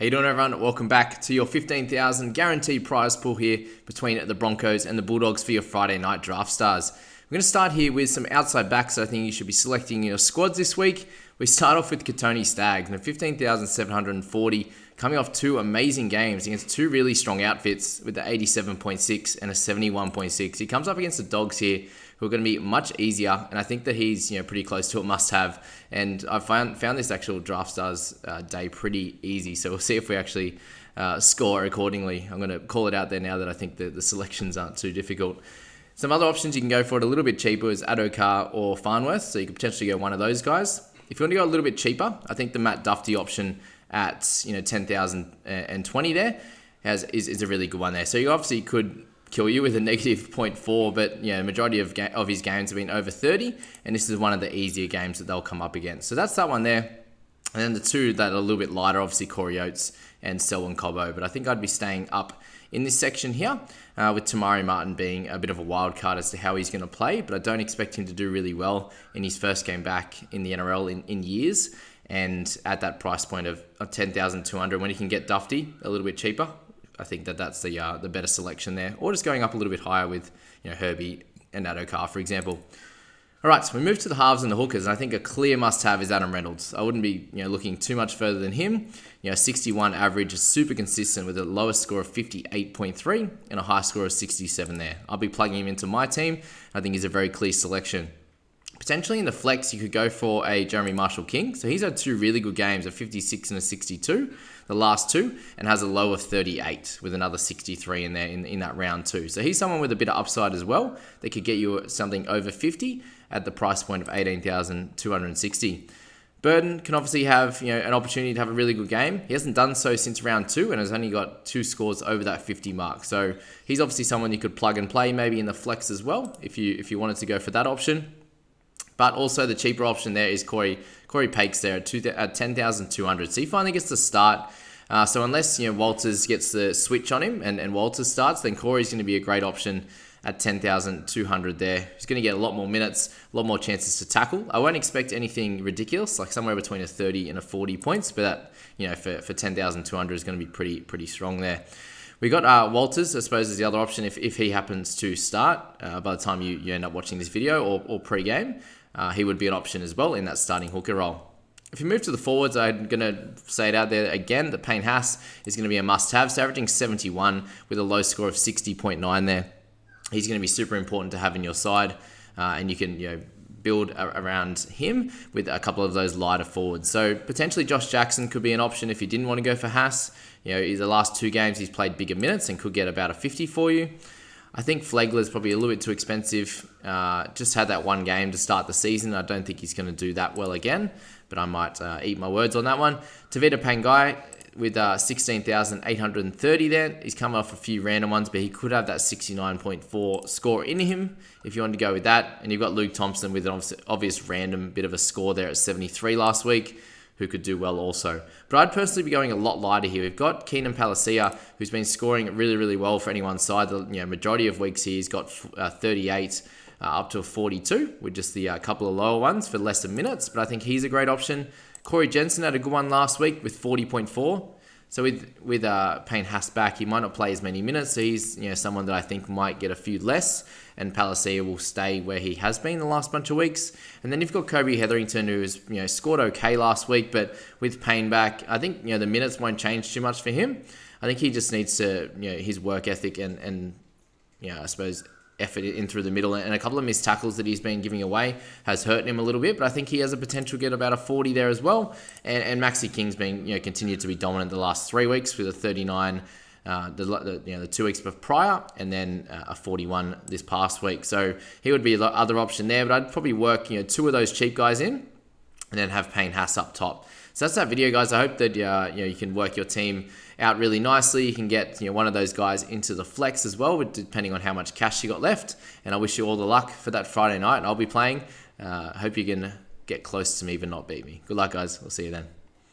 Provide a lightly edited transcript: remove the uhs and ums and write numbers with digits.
How you doing, everyone? Welcome back to your 15,000 guaranteed prize pool here between the Broncos and the Bulldogs for your Friday night draft stars. We're going to start here with some outside backs I think you should be selecting in your squads this week. We start off with Tony Staggs and 15,740, coming off two amazing games against two really strong outfits with the 87.6 and a 71.6. He comes up against the Dogs here, who are going to be much easier, and I think that he's pretty close to a must-have. And I found this actual Draftstars day pretty easy, so we'll see if we actually score accordingly. I'm going to call it out there now that I think the selections aren't too difficult. Some other options you can go for it a little bit cheaper is Adokar or Farnworth, so you could potentially go one of those guys. If you want to go a little bit cheaper, I think the Matt Duffy option at 10,020 there is a really good one there. So you obviously could kill you with a negative 0.4, but majority of his games have been over 30, and this is one of the easier games that they'll come up against. So that's that one there. And then the two that are a little bit lighter, obviously Corey Oates and Stella and Cabo. But I think I'd be staying up in this section here, with Tamari Martin being a bit of a wild card as to how he's going to play, but I don't expect him to do really well in his first game back in the NRL in years. And at that price point of 10,200, when he can get Duffy a little bit cheaper, I think that's the better selection there. Or just going up a little bit higher with Herbie and Adokar, for example. All right, so we move to the halves and the hookers, and I think a clear must-have is Adam Reynolds. I wouldn't be looking too much further than him. 61 average is super consistent with a lowest score of 58.3 and a high score of 67 there. I'll be plugging him into my team. I think he's a very clear selection. Potentially in the flex, you could go for a Jeremy Marshall-King. So he's had two really good games, a 56 and a 62, the last two, and has a low of 38 with another 63 in there in that round two. So he's someone with a bit of upside as well. They could get you something over 50 at the price point of 18,260. Burden can obviously have an opportunity to have a really good game. He hasn't done so since round two and has only got two scores over that 50 mark. So he's obviously someone you could plug and play maybe in the flex as well if you wanted to go for that option. But also the cheaper option there is Corey Pakes there at 10,200. So he finally gets to start. So unless Walters gets the switch on him and Walters starts, then Corey's going to be a great option at 10,200 there. He's going to get a lot more minutes, a lot more chances to tackle. I won't expect anything ridiculous, like somewhere between a 30 and a 40 points, but that, for 10,200 is going to be pretty strong there. We got Walters, I suppose, is the other option if he happens to start by the time you end up watching this video or pre-game. He would be an option as well in that starting hooker role. If you move to the forwards, I'm going to say it out there again that Payne Haas is going to be a must-have. So averaging 71 with a low score of 60.9 there. He's going to be super important to have in your side, and you can build around him with a couple of those lighter forwards. So potentially Josh Jackson could be an option if you didn't want to go for Haas. The last two games he's played bigger minutes and could get about a 50 for you. I think Flegler's probably a little bit too expensive. Just had that one game to start the season. I don't think he's going to do that well again, but I might eat my words on that one. Tavita Pangai with 16,830 there. He's come off a few random ones, but he could have that 69.4 score in him if you want to go with that. And you've got Luke Thompson with an obvious random bit of a score there at 73 last week, who could do well also. But I'd personally be going a lot lighter here. We've got Keenan Palacio, who's been scoring really, really well for anyone's side. The majority of weeks here, he's got 38 up to a 42, with just the couple of lower ones for lesser minutes. But I think he's a great option. Corey Jensen had a good one last week with 40.4. So with Payne Haas back, he might not play as many minutes. So he's someone that I think might get a few less, and Palacio will stay where he has been the last bunch of weeks. And then you've got Kobe Hetherington, who has scored okay last week, but with Payne back, I think the minutes won't change too much for him. I think he just needs to his work ethic and I suppose effort in through the middle, and a couple of missed tackles that he's been giving away has hurt him a little bit, but I think he has a potential to get about a 40 there as well. And Maxi King's been continued to be dominant the last 3 weeks with a 39 the 2 weeks prior, and then a 41 this past week. So he would be the other option there, but I'd probably work two of those cheap guys in and then have Payne Haas up top. So that's that video, guys. I hope that you can work your team out really nicely. You can get one of those guys into the flex as well, depending on how much cash you got left. And I wish you all the luck for that Friday night. I'll be playing. Hope you can get close to me but not beat me. Good luck, guys. We'll see you then.